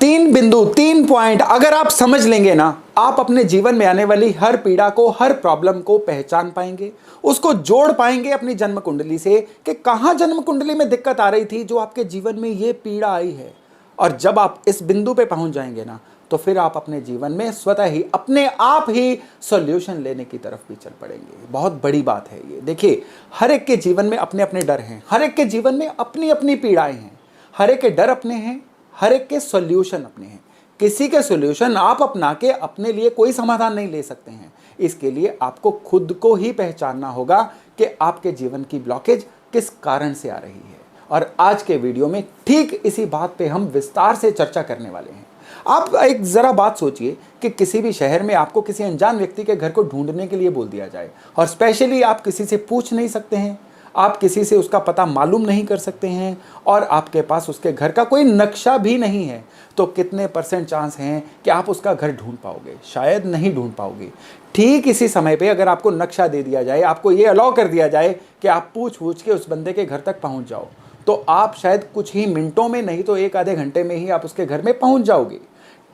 तीन बिंदु, 3 पॉइंट अगर आप समझ लेंगे ना, आप अपने जीवन में आने वाली हर पीड़ा को, हर प्रॉब्लम को पहचान पाएंगे, उसको जोड़ पाएंगे अपनी जन्म कुंडली से कि कहां जन्म कुंडली में दिक्कत आ रही थी जो आपके जीवन में ये पीड़ा आई है। और जब आप इस बिंदु पे पहुंच जाएंगे ना, तो फिर आप अपने जीवन में स्वतः ही अपने आप ही सॉल्यूशन लेने की तरफ भी चल पड़ेंगे। बहुत बड़ी बात है ये। देखिए, हर एक के जीवन में अपने अपने डर हैं, हर एक के जीवन में अपनी अपनी पीड़ाएं हैं, हर एक के डर अपने हैं, हर एक के सॉल्यूशन अपने हैं। किसी के सॉल्यूशन आप अपना के अपने लिए कोई समाधान नहीं ले सकते हैं। इसके लिए आपको खुद को ही पहचानना होगा कि आपके जीवन की ब्लॉकेज किस कारण से आ रही है। और आज के वीडियो में ठीक इसी बात पे हम विस्तार से चर्चा करने वाले हैं। आप एक जरा बात सोचिए कि किसी भी शहर में आपको किसी अनजान व्यक्ति के घर को ढूंढने के लिए बोल दिया जाए, और स्पेशली आप किसी से पूछ नहीं सकते हैं, आप किसी से उसका पता मालूम नहीं कर सकते हैं, और आपके पास उसके घर का कोई नक्शा भी नहीं है, तो कितने % चांस हैं कि आप उसका घर ढूंढ पाओगे? शायद नहीं ढूंढ पाओगे। ठीक इसी समय पे अगर आपको नक्शा दे दिया जाए, आपको ये अलाउ कर दिया जाए कि आप पूछ के उस बंदे के घर तक पहुंच जाओ, तो आप शायद कुछ ही मिनटों में, नहीं तो एक आधे घंटे में ही आप उसके घर में पहुंच जाओगे।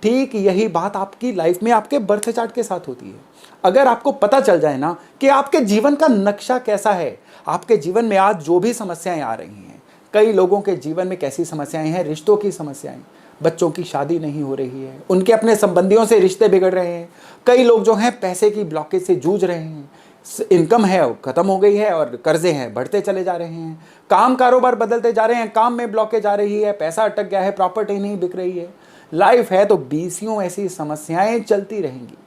ठीक यही बात आपकी लाइफ में आपके बर्थ चार्ट के साथ होती है। अगर आपको पता चल जाए ना कि आपके जीवन का नक्शा कैसा है, आपके जीवन में आज जो भी समस्याएं आ रही हैं, कई लोगों के जीवन में कैसी समस्याएं हैं, रिश्तों की समस्याएं, बच्चों की शादी नहीं हो रही है, उनके अपने संबंधियों से रिश्ते बिगड़ रहे हैं, कई लोग जो हैं पैसे की ब्लॉकेज से जूझ रहे हैं, इनकम है खत्म हो गई है और कर्जे हैं बढ़ते चले जा रहे हैं, काम कारोबार बदलते जा रहे हैं, काम में ब्लॉकेज आ रही है, पैसा अटक गया है, प्रॉपर्टी नहीं बिक रही है, लाइफ है तो बीसियों ऐसी समस्याएं चलती रहेंगी।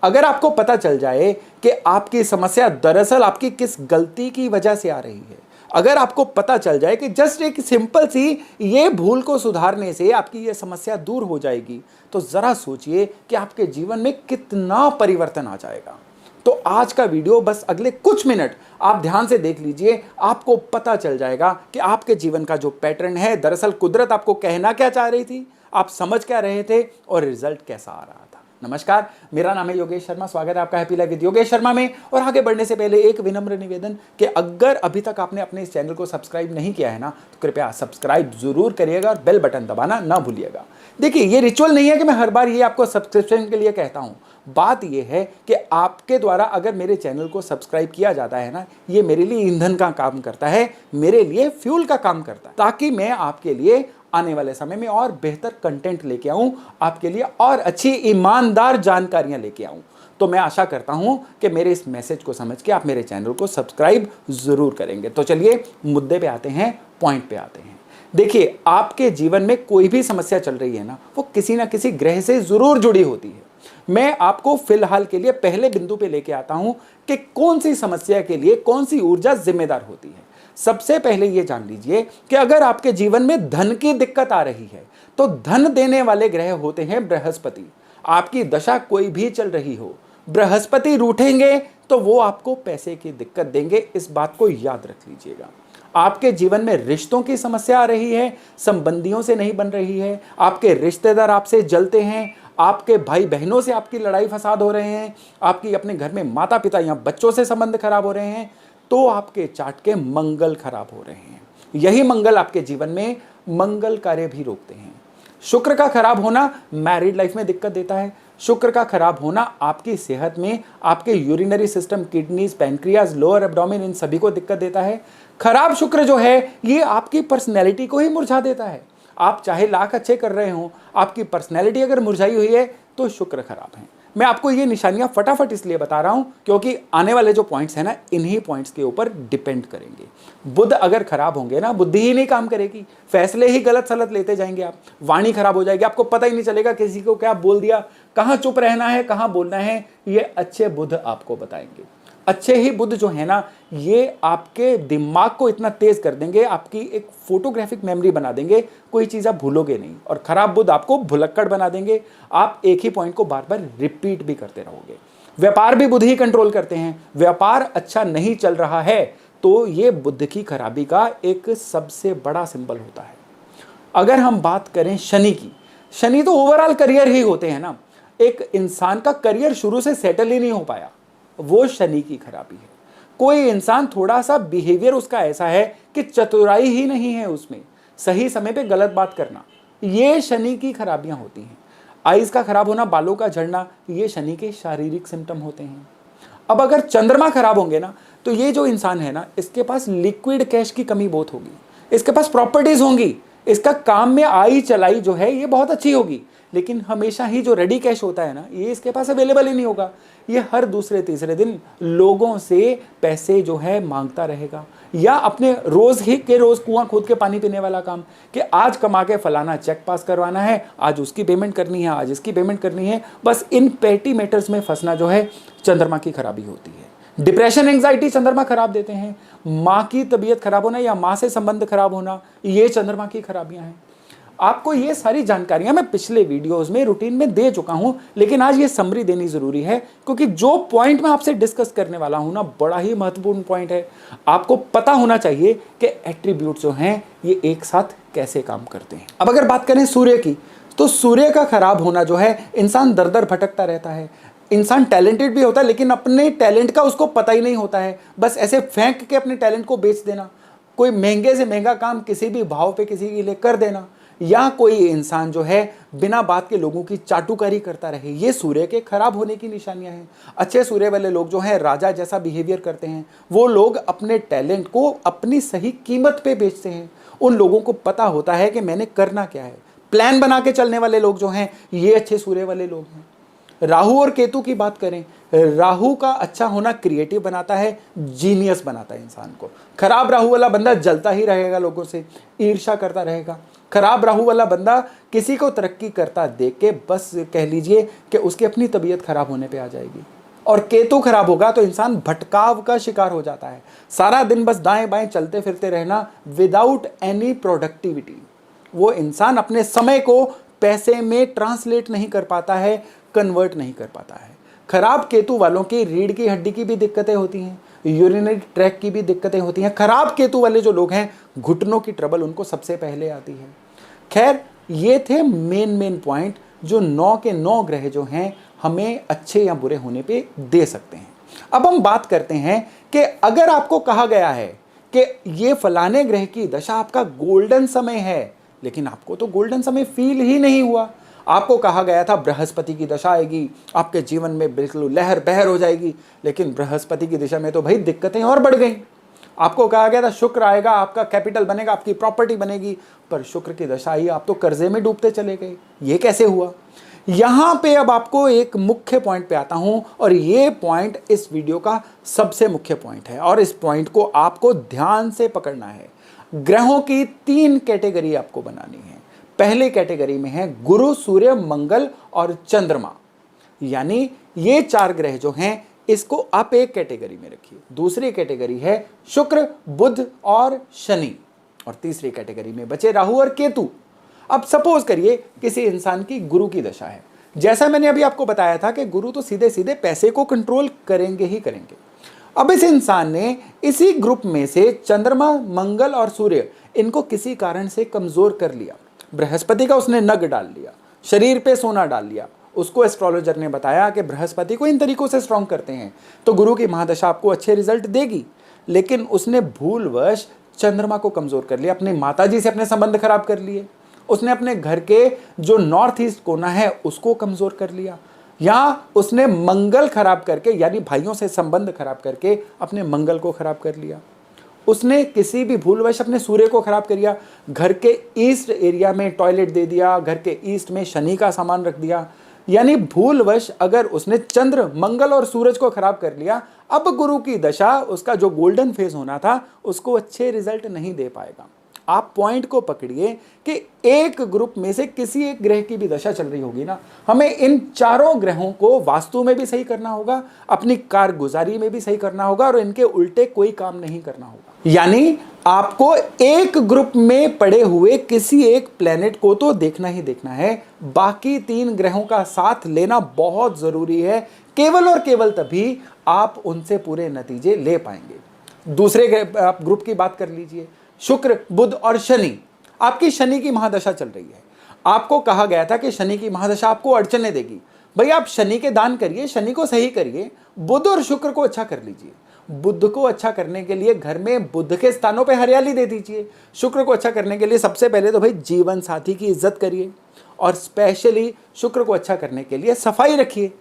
अगर आपको पता चल जाए कि आपकी समस्या दरअसल आपकी किस गलती की वजह से आ रही है, अगर आपको पता चल जाए कि जस्ट एक सिंपल सी ये भूल को सुधारने से आपकी ये समस्या दूर हो जाएगी, तो जरा सोचिए कि आपके जीवन में कितना परिवर्तन आ जाएगा। तो आज का वीडियो बस अगले कुछ मिनट आप ध्यान से देख लीजिए, आपको पता चल जाएगा कि आपके जीवन का जो पैटर्न है, दरअसल कुदरत आपको कहना क्या चाह रही थी, आप समझ क्या रहे थे, और रिजल्ट कैसा आ रहा था। नमस्कार, मेरा नाम है योगेश शर्मा, स्वागत है आपका happy life with Yogesh Sharma में। और आगे बढ़ने से पहले एक विनम्र निवेदन कि अगर अभी तक आपने अपने इस चैनल को सब्सक्राइब नहीं किया है ना, तो कृपया सब्सक्राइब जरूर करिएगा और बेल बटन दबाना ना भूलिएगा। देखिए, ये रिचुअल नहीं है कि मैं हर बार ये आपको सब्सक्रिप्शन के लिए कहता हूँ। बात यह है कि आपके द्वारा अगर मेरे चैनल को सब्सक्राइब किया जाता है ना, ये मेरे लिए ईंधन का काम करता है, मेरे लिए फ्यूल का काम करता है, ताकि मैं आपके लिए आने वाले समय में और बेहतर कंटेंट लेके आऊं, आपके लिए और अच्छी ईमानदार जानकारियां लेके आऊं। तो मैं आशा करता हूं कि मेरे इस मैसेज को समझ के आप मेरे चैनल को सब्सक्राइब जरूर करेंगे। तो चलिए मुद्दे पे आते हैं, पॉइंट पे आते हैं। देखिए, आपके जीवन में कोई भी समस्या चल रही है ना, वो किसी ना किसी ग्रह से जरूर जुड़ी होती है। मैं आपको फिलहाल के लिए पहले बिंदु पे लेके आता हूं कि कौन सी समस्या के लिए कौन सी ऊर्जा जिम्मेदार होती है। सबसे पहले ये जान लीजिए कि अगर आपके जीवन में धन की दिक्कत आ रही है, तो धन देने वाले ग्रह होते हैं बृहस्पति। आपकी दशा कोई भी चल रही हो, बृहस्पति रूठेंगे तो वो आपको पैसे की दिक्कत देंगे, इस बात को याद रख लीजिएगा। आपके जीवन में रिश्तों की समस्या आ रही है, संबंधियों से नहीं बन रही है, आपके रिश्तेदार आपसे जलते हैं, आपके भाई बहनों से आपकी लड़ाई फसाद हो रहे हैं, आपकी अपने घर में माता पिता या बच्चों से संबंध खराब हो रहे हैं, तो आपके चार्ट के मंगल खराब हो रहे हैं। यही मंगल आपके जीवन में मंगल कार्य भी रोकते हैं। शुक्र का खराब होना मैरिड लाइफ में दिक्कत देता है। शुक्र का खराब होना आपकी सेहत में, आपके urinary system, kidneys, pancreas, lower abdomen, इन सभी को दिक्कत देता है। खराब शुक्र जो है, ये आपकी पर्सनैलिटी को ही मुरझा देता है। आप चाहे लाख अच्छे कर रहे हो, आपकी पर्सनैलिटी अगर मुरझाई हुई है तो शुक्र खराब है। मैं आपको ये निशानियां फटाफट इसलिए बता रहा हूं क्योंकि आने वाले जो पॉइंट्स हैं ना, इन्हीं पॉइंट्स के ऊपर डिपेंड करेंगे। बुध अगर खराब होंगे ना, बुद्धि ही नहीं काम करेगी, फैसले ही गलत सलत लेते जाएंगे आप, वाणी खराब हो जाएगी, आपको पता ही नहीं चलेगा किसी को क्या बोल दिया, कहां चुप रहना है, कहां बोलना है, ये अच्छे बुध आपको बताएंगे। अच्छे ही बुध जो है ना, ये आपके दिमाग को इतना तेज कर देंगे, आपकी एक फोटोग्राफिक मेमोरी बना देंगे, कोई चीज़ आप भूलोगे नहीं। और खराब बुध आपको भुलक्कड़ बना देंगे, आप एक ही पॉइंट को बार बार रिपीट भी करते रहोगे। व्यापार भी बुध ही कंट्रोल करते हैं। व्यापार अच्छा नहीं चल रहा है तो ये बुध की खराबी का एक सबसे बड़ा सिंबल होता है। अगर हम बात करें शनि की, शनि तो ओवरऑल करियर ही होते हैं ना। एक इंसान का करियर शुरू से सेटल ही नहीं हो पाया, वो शनि की खराबी है। कोई इंसान थोड़ा सा बिहेवियर उसका ऐसा है कि चतुराई ही नहीं है उसमें, सही समय पे गलत बात करना, ये शनि की खराबियां होती हैं। आइज का खराब होना, बालों का झड़ना, ये शनि के शारीरिक सिम्टम होते हैं। अब अगर चंद्रमा खराब होंगे ना, तो ये जो इंसान है ना, इसके पास लिक्विड कैश की कमी बहुत होगी, इसके पास प्रॉपर्टीज होंगी, इसका काम में आई चलाई जो है ये बहुत अच्छी होगी, लेकिन हमेशा ही जो रेडी कैश होता है ना, ये इसके पास अवेलेबल ही नहीं होगा। ये हर दूसरे तीसरे दिन लोगों से पैसे जो है मांगता रहेगा, या अपने रोज ही के रोज कुआं खोद के पानी पीने वाला काम, कि आज कमा के फलाना चेक पास करवाना है, आज उसकी पेमेंट करनी है, आज इसकी पेमेंट करनी है। बस इन पेटी मैटर्स में फंसना जो है चंद्रमा की खराबी होती है। डिप्रेशन, एंग्जाइटी चंद्रमा खराब देते हैं। माँ की तबीयत खराब होना या माँ से संबंध खराब होना, ये चंद्रमा की खराबियां हैं। आपको ये सारी जानकारियां मैं पिछले वीडियोस में रूटीन में दे चुका हूं, लेकिन आज ये समरी देनी जरूरी है, क्योंकि जो पॉइंट मैं आपसे डिस्कस करने वाला हूं ना, बड़ा ही महत्वपूर्ण पॉइंट है। आपको पता होना चाहिए कि एट्रीब्यूट जो हैं ये एक साथ कैसे काम करते हैं। अब अगर बात करें सूर्य की, तो सूर्य का खराब होना जो है, इंसान दर दर भटकता रहता है। इंसान टैलेंटेड भी होता है, लेकिन अपने टैलेंट का उसको पता ही नहीं होता है, बस ऐसे फेंक के अपने टैलेंट को बेच देना, कोई महंगे से महंगा काम किसी भी भाव पे किसी के लिए कर देना, या कोई इंसान जो है बिना बात के लोगों की चाटुकारी करता रहे, ये सूर्य के खराब होने की निशानियां हैं। अच्छे सूर्य वाले लोग जो हैं राजा जैसा बिहेवियर करते हैं, वो लोग अपने टैलेंट को अपनी सही कीमत पे बेचते हैं। उन लोगों को पता होता है कि मैंने करना क्या है। प्लान बना के चलने वाले लोग जो हैं, ये अच्छे सूर्य वाले लोग हैं। राहु और केतु की बात करें, राहु का अच्छा होना क्रिएटिव बनाता है, जीनियस बनाता है इंसान को। खराब राहु वाला बंदा जलता ही रहेगा, लोगों से ईर्ष्या करता रहेगा। खराब राहु वाला बंदा किसी को तरक्की करता देख के बस कह लीजिए कि उसकी अपनी तबीयत खराब होने पे आ जाएगी। और केतु खराब होगा तो इंसान भटकाव का शिकार हो जाता है, सारा दिन बस दाएं बाएं चलते फिरते रहना विदाउट एनी प्रोडक्टिविटी। वो इंसान अपने समय को पैसे में ट्रांसलेट नहीं कर पाता है, कन्वर्ट नहीं कर पाता है। खराब केतु वालों की रीढ़ की हड्डी की भी दिक्कतें होती हैं, यूरिनरी ट्रैक की भी दिक्कतें होती हैं। खराब केतु वाले जो लोग हैं, घुटनों की ट्रबल उनको सबसे पहले आती है। खैर, ये थे मेन पॉइंट जो 9 के 9 ग्रह जो हैं हमें अच्छे या बुरे होने पे दे सकते हैं। अब हम बात करते हैं कि अगर आपको कहा गया है कि ये फलाने ग्रह की दशा आपका गोल्डन समय है, लेकिन आपको तो गोल्डन समय फील ही नहीं हुआ। आपको कहा गया था बृहस्पति की दशा आएगी, आपके जीवन में बिल्कुल लहर बहर हो जाएगी, लेकिन बृहस्पति की दिशा में तो भाई दिक्कतें और बढ़ गई। आपको कहा गया था शुक्र आएगा, आपका कैपिटल बनेगा, आपकी प्रॉपर्टी बनेगी, पर शुक्र की दशा आई, आप तो कर्जे में डूबते चले गए। ये कैसे हुआ? यहां पे अब आपको एक मुख्य पॉइंट पे आता हूं, और ये पॉइंट इस वीडियो का सबसे मुख्य पॉइंट है, और इस पॉइंट को आपको ध्यान से पकड़ना है। ग्रहों की 3 कैटेगरी आपको बनानी है। पहले कैटेगरी में है गुरु, सूर्य, मंगल और चंद्रमा, यानी ये 4 ग्रह जो हैं इसको आप एक कैटेगरी में रखिए। दूसरी कैटेगरी है शुक्र, बुध और शनि, और तीसरी कैटेगरी में बचे राहु और केतु। अब सपोज करिए किसी इंसान की गुरु की दशा है। जैसा मैंने अभी आपको बताया था कि गुरु तो सीधे सीधे पैसे को कंट्रोल करेंगे ही करेंगे। अब इस इंसान ने इसी ग्रुप में से चंद्रमा, मंगल और सूर्य, इनको किसी कारण से कमजोर कर लिया। बृहस्पति का उसने नग डाल लिया, शरीर पे सोना डाल लिया। उसको एस्ट्रोलॉजर ने बताया कि बृहस्पति को इन तरीकों से स्ट्रॉन्ग करते हैं तो गुरु की महादशा आपको अच्छे रिजल्ट देगी, लेकिन उसने भूलवश चंद्रमा को कमजोर कर लिया, अपनी माताजी से अपने संबंध खराब कर लिए। उसने अपने घर के जो नॉर्थ ईस्ट कोना है उसको कमजोर कर लिया, या उसने मंगल खराब करके, यानी भाइयों से संबंध खराब करके अपने मंगल को खराब कर लिया। उसने किसी भी भूलवश अपने सूर्य को खराब कर दिया, घर के ईस्ट एरिया में टॉयलेट दे दिया, घर के ईस्ट में शनि का सामान रख दिया, यानी भूलवश अगर उसने चंद्र, मंगल और सूरज को खराब कर लिया, अब गुरु की दशा, उसका जो गोल्डन फेज होना था, उसको अच्छे रिजल्ट नहीं दे पाएगा। आप पॉइंट को पकड़िए कि एक ग्रुप में से किसी एक ग्रह की भी दशा चल रही होगी ना, हमें इन 4 ग्रहों को वास्तु में भी सही करना होगा, अपनी कारगुजारी में भी सही करना होगा, और इनके उल्टे कोई काम नहीं करना होगा। यानी आपको एक ग्रुप में पड़े हुए किसी एक प्लेनेट को तो देखना ही देखना है, बाकी 3 ग्रहों का साथ लेना बहुत जरूरी है। केवल और केवल तभी आप उनसे पूरे नतीजे ले पाएंगे। दूसरे ग्रुप की बात कर लीजिए, शुक्र, बुध और शनि। आपकी शनि की महादशा चल रही है। आपको कहा गया था कि शनि की महादशा आपको अड़चने देगी। भाई आप शनि के दान करिए, शनि को सही करिए, बुध और शुक्र को अच्छा कर लीजिए। बुध को अच्छा करने के लिए घर में बुध के स्थानों पे हरियाली दे दीजिए। शुक्र को अच्छा करने के लिए सबसे पहले तो भाई जीवन साथी की इज्जत करिए, और स्पेशली शुक्र को अच्छा करने के लिए सफाई रखिए।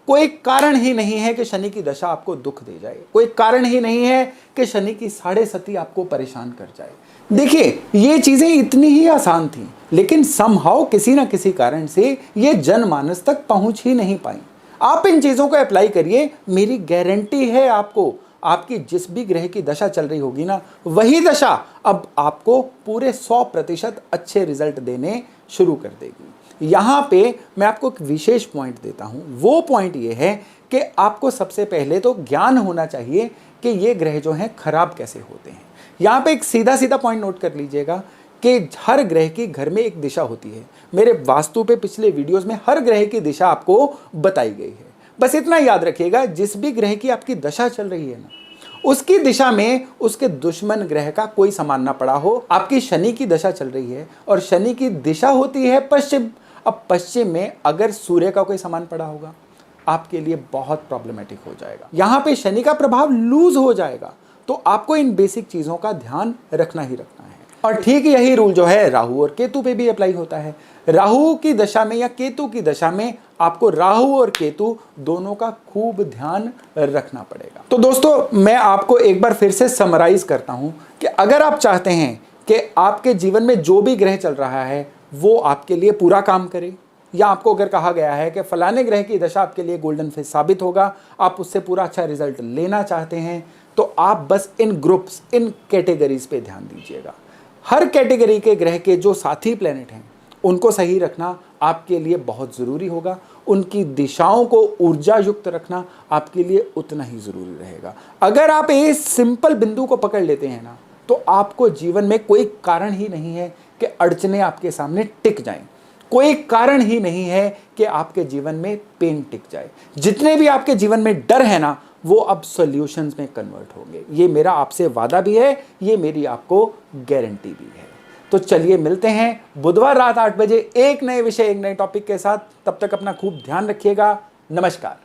कोई कारण ही नहीं है कि शनि की दशा आपको दुख दे जाए, कोई कारण ही नहीं है कि शनि की 7.5 आपको परेशान कर जाए। देखिए, ये चीजें इतनी ही आसान थी, लेकिन समहाउ किसी ना किसी कारण से ये जनमानस तक पहुंच ही नहीं पाई। आप इन चीजों को अप्लाई करिए, मेरी गारंटी है आपको, आपकी जिस भी ग्रह की दशा चल रही होगी ना, वही दशा अब आपको पूरे 100% अच्छे रिजल्ट देने शुरू कर देगी। यहाँ पे मैं आपको एक विशेष पॉइंट देता हूँ। वो पॉइंट ये है कि आपको सबसे पहले तो ज्ञान होना चाहिए कि ये ग्रह जो हैं खराब कैसे होते हैं। यहाँ पे एक सीधा सीधा पॉइंट नोट कर लीजिएगा कि हर ग्रह की घर में एक दिशा होती है। मेरे वास्तु पे पिछले वीडियोस में हर ग्रह की दिशा आपको बताई गई है। बस इतना याद रखिएगा, जिस भी ग्रह की आपकी दशा चल रही है ना, उसकी दिशा में उसके दुश्मन ग्रह का कोई सामान ना पड़ा हो। आपकी शनि की दशा चल रही है और शनि की दिशा होती है पश्चिम। अब पश्चिम में अगर सूर्य का कोई सामान पड़ा होगा, आपके लिए बहुत प्रॉब्लमेटिक हो जाएगा। यहां पे शनि का प्रभाव लूज हो जाएगा। तो आपको इन बेसिक चीजों का ध्यान रखना ही रखना है। और ठीक यही रूल जो है राहु और केतु पे भी अप्लाई होता है। राहु की दशा में या केतु की दशा में आपको राहु और केतु दोनों का खूब ध्यान रखना पड़ेगा। तो दोस्तों, मैं आपको एक बार फिर से समराइज करता हूं कि अगर आप चाहते हैं कि आपके जीवन में जो भी ग्रह चल रहा है वो आपके लिए पूरा काम करे, या आपको अगर कहा गया है कि फलाने ग्रह की दशा आपके लिए गोल्डन फिश साबित होगा, आप उससे पूरा अच्छा रिजल्ट लेना चाहते हैं, तो आप बस इन ग्रुप्स, इन कैटेगरीज पे ध्यान दीजिएगा। हर कैटेगरी के ग्रह के जो साथी प्लेनेट हैं उनको सही रखना आपके लिए बहुत ज़रूरी होगा। उनकी दिशाओं को ऊर्जा युक्त रखना आपके लिए उतना ही ज़रूरी रहेगा। अगर आप इस सिंपल बिंदु को पकड़ लेते हैं ना, तो आपको जीवन में कोई कारण ही नहीं है कि अड़चने आपके सामने टिक जाएं। कोई कारण ही नहीं है कि आपके जीवन में पेन टिक जाए। जितने भी आपके जीवन में डर है ना, वो अब सॉल्यूशंस में कन्वर्ट होंगे। ये मेरा आपसे वादा भी है, ये मेरी आपको गारंटी भी है। तो चलिए मिलते हैं बुधवार रात 8 बजे एक नए विषय, एक नए टॉपिक के साथ। तब तक अपना खूब ध्यान रखिएगा। नमस्कार।